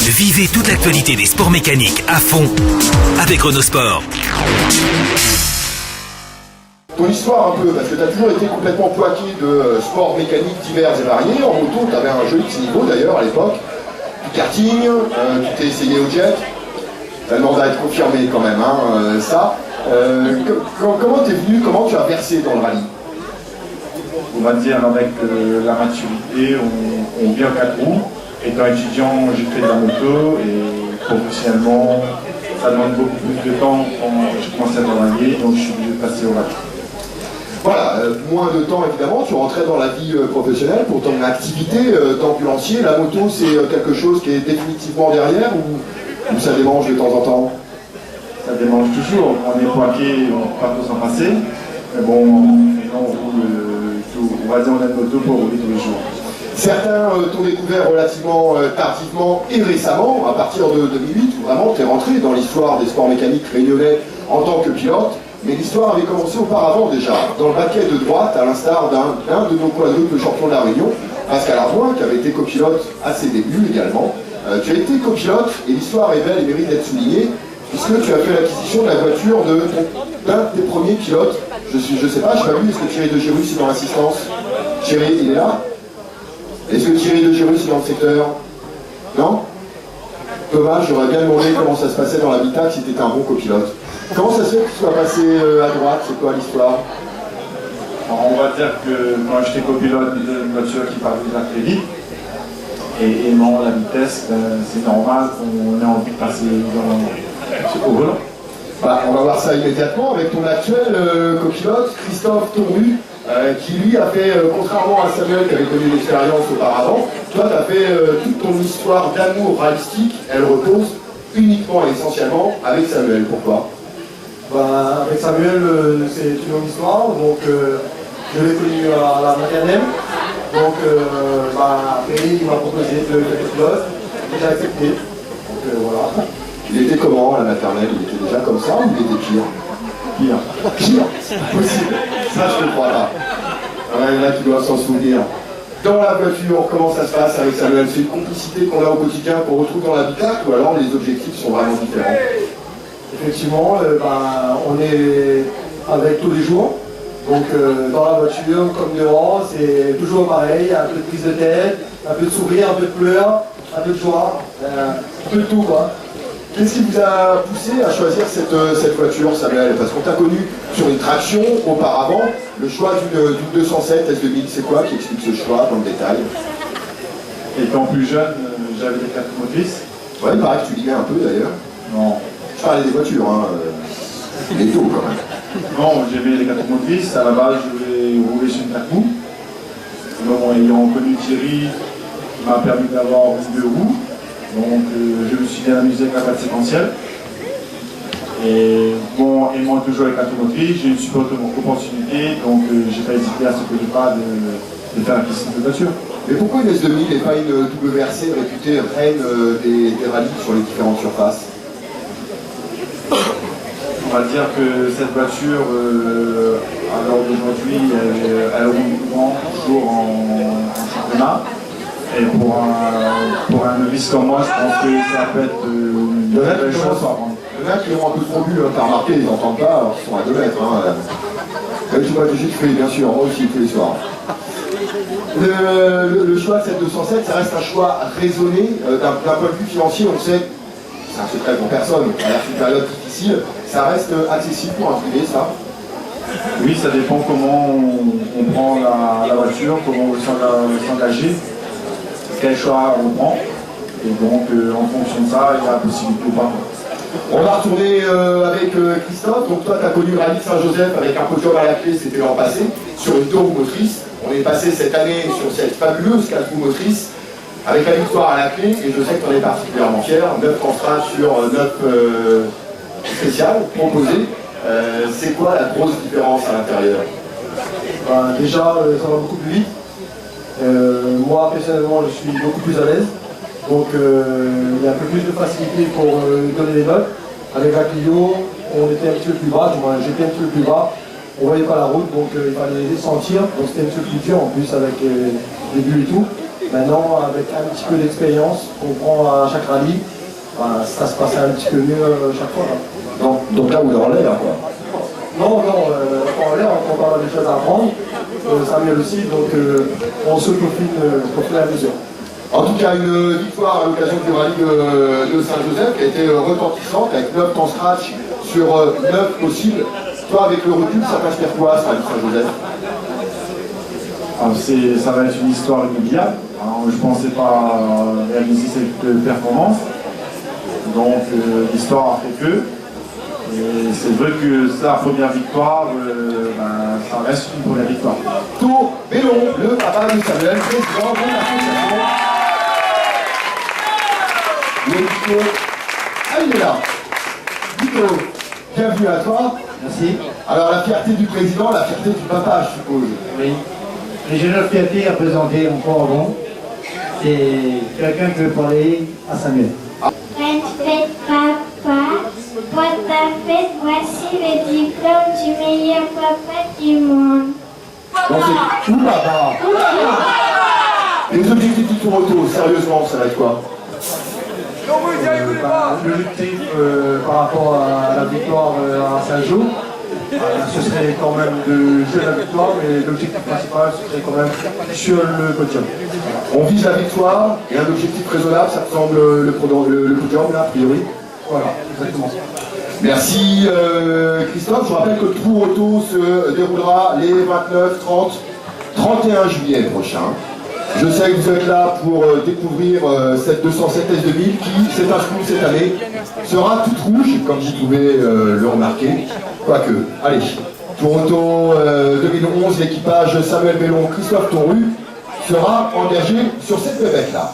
Vivez toute l'actualité des sports mécaniques à fond avec Renault-Sport. Ton histoire un peu, parce que tu as toujours été complètement poiqué de sports mécaniques divers et variés. En moto, tu avais un joli petit niveau d'ailleurs à l'époque. Du karting, tu t'es essayé au jet. Ça demande à être confirmé quand même, hein, ça. Comment t'es venu, comment tu as versé dans le rallye? On va dire avec la maturité, on vient 4 roues. Étant étudiant, j'ai fait de la moto et professionnellement, ça demande beaucoup plus de temps quand j'ai commencé à travailler, donc je suis obligé de passer au rallye. Voilà, moins de temps évidemment, tu rentrais dans la vie professionnelle pour ton activité d'ambulancier. La moto, c'est quelque chose qui est définitivement derrière ou ça démange de temps en temps? Ça démange toujours, on est poiqué, on ne peut pas tout s'en passer. Mais bon, maintenant on roule, on va dire on a une moto pour rouler tous les jours. Certains t'ont découvert relativement tardivement et récemment, à partir de 2008, où vraiment tu es rentré dans l'histoire des sports mécaniques réunionnais en tant que pilote. Mais l'histoire avait commencé auparavant déjà, dans le baquet de droite, à l'instar d'un de nos quadruples champions de la Réunion, Pascal Arboin, qui avait été copilote à ses débuts également. Tu as été copilote, et l'histoire est belle et mérite d'être soulignée, puisque tu as fait l'acquisition de la voiture d'un des premiers pilotes. Je sais pas, je n'ai pas vu, est-ce que Thierry de Gérus est dans l'assistance? Thierry, il est là? Est-ce que Thierry de Gérus est dans le secteur? Non? Thomas, j'aurais bien demandé comment ça se passait dans l'habitat si tu étais un bon copilote. Comment ça se fait que tu sois passé à droite? C'est quoi l'histoire? On va dire que quand j'étais copilote d'une voiture qui part déjà très vite, et aimant la vitesse, c'est normal qu'on ait envie de passer au volant. Bah, on va voir ça immédiatement avec ton actuel copilote, Christophe Tourru, qui lui a fait, contrairement à Samuel qui avait connu l'expérience auparavant, toi tu as fait toute ton histoire d'amour rallistique, elle repose uniquement et essentiellement avec Samuel. Pourquoi? Bah, avec Samuel, c'est une longue histoire, donc je l'ai connu à la maternelle, donc après il m'a proposé de faire pilote, et j'ai accepté, donc voilà. Il était comment à la maternelle? Il était déjà comme ça ou il était pire? Pire. Pire? Possible. Ça je ne crois pas. Il y en a qui doivent s'en souvenir. Dans la voiture, comment ça se passe avec Samuel? C'est une complicité qu'on a au quotidien, qu'on retrouve dans l'habitat, ou alors les objectifs sont vraiment différents? Effectivement, on est avec tous les jours, donc dans la voiture comme dehors, c'est toujours pareil, un peu de prise de tête, un peu de sourire, un peu de pleurs, un peu de joie, un peu de tout quoi. Qu'est-ce qui vous a poussé à choisir cette voiture, Samuel? Parce qu'on t'a connu sur une traction auparavant, le choix d'une 207 S2000, c'est quoi qui explique ce choix dans le détail? Étant plus jeune, j'avais des 4 motrices. Ouais, il paraît que tu limais un peu d'ailleurs. Non. Je parlais des voitures, hein. Il est tôt quand même. Non, j'aimais les 4 motrices. À la base, je voulais rouler sur une 4 roues. Donc, ayant connu Thierry, il m'a permis d'avoir une 2 roues. Donc, je me suis bien amusé avec la 4 séquentielle. Et bon, aimant toujours les 4 motrices, j'ai eu une super opportunité. Donc, j'ai pas hésité à ce que je pas de faire l'acquisition de voiture. Mais pourquoi une S2000 et pas une WRC réputée reine des rallyes sur les différentes surfaces? On va dire que cette voiture, à l'heure d'aujourd'hui, elle roule souvent, toujours en championnat. Et pour un novice comme moi, je pense que ça peut être une belle chose à apprendre. Il y en a qui ont un peu trop bu, t'as remarqué, ils n'entendent pas, alors qu'ils sont à 2 mètres. Tu vois du jus de bien sûr, moi aussi tous les soirs. Le choix de cette 207, ça reste un choix raisonné. D'un point de vue financier, on sait, c'est un secret pour personne, à la une période difficile, ça reste accessible pour un privé, ça? Oui, ça dépend comment on prend la voiture, comment on veut s'engager, quel choix on prend. Et donc, en fonction de ça, il y a la possibilité ou pas. On va retourner avec Christophe. Donc toi, tu as connu le rallye de Saint-Joseph avec un podium à la clé, c'était l'an passé, sur une 2 roues motrice. On est passé cette année sur cette fabuleuse 4 roues motrice, avec la victoire à la clé, et je sais que tu en es particulièrement fier. 9 Transtra sur 9 spéciales proposées. C'est quoi la grosse différence à l'intérieur? Déjà, ça va beaucoup plus vite. Moi, personnellement, je suis beaucoup plus à l'aise. Donc, il y a un peu plus de facilité pour donner les notes. Avec la Clio, on était un petit peu plus bas, du moins j'étais un petit peu plus bas. On voyait pas la route, donc il fallait les sentir. Donc, c'était un petit peu plus dur en plus avec les bulles et tout. Maintenant, avec un petit peu d'expérience qu'on prend à chaque rallye, ça se passait un petit peu mieux chaque fois. Donc là, vous êtes en l'air, quoi. Non, en l'air, on a des choses à apprendre. Samuel aussi, donc on se peaufine à mesure. En tout cas, une victoire à l'occasion du rallye de Saint-Joseph qui a été retentissante avec 9 temps scratch sur 9 possibles. Toi, avec le recul, ça t'inspire quoi, ce rallye de Saint-Joseph? Ça va être une histoire inoubliable. Je ne pensais pas réaliser cette performance. Donc l'histoire a fait que. Et c'est vrai que c'est la première victoire, ça reste une première victoire. Tour Bellon, le papa de Samuel, président de l'association. Nico, il est là. Nico, bienvenue à toi. Merci. Alors la fierté du président, la fierté du papa, je suppose. Oui. J'ai la fierté à présenter encore avant. C'est quelqu'un qui veut parler à Samuel. Respect papa, pour ta fête, voici le diplôme du meilleur papa du monde. Donc c'est tout papa. Les objectifs du tour auto, sérieusement, ça va être quoi? L'objectif par rapport à la victoire à Saint-Jean, ce serait quand même de jouer la victoire, mais l'objectif principal, ce serait quand même sur le podium. On vise la victoire et un objectif raisonnable, ça te semble le podium là, a priori? Voilà, exactement. Merci Christophe, je rappelle que le tour auto se déroulera les 29, 30, 31 juillet prochain. Je sais que vous êtes là pour découvrir cette 207 S2000 qui, c'est un scoop cette année, sera toute rouge, comme vous pouvez le remarquer. Quoique, allez, tour auto 2011, l'équipage Samuel Bellon, Christophe Tonru sera engagé sur cette bébête-là.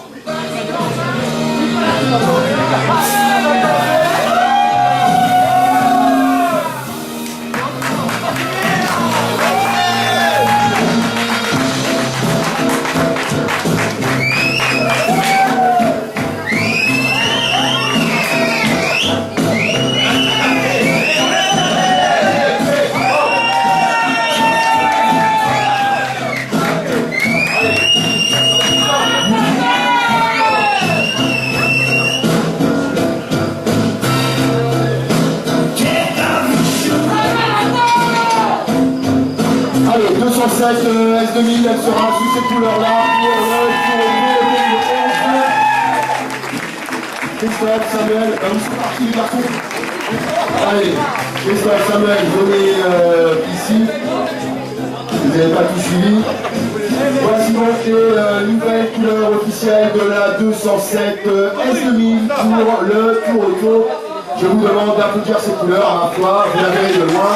Allez, 207 S2000, elle sera sous ces couleurs-là pour le tour auto 2011. Christophe, Samuel, ils sont partis les garçons. Allez, Christophe, Samuel, venez ici. Vous n'avez pas tout suivi. Voici donc les nouvelles couleurs officielles de la 207 S2000 pour le tour auto. Je vous demande d'applaudir ces couleurs à ma foi, vous la verrez de loin,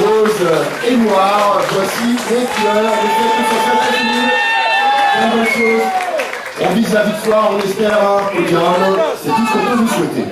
rose et noir. Voici les couleurs de cette 207 S2000. Très bonne chose. On vise la victoire, on espère un podium. C'est tout ce qu'on peut vous souhaiter.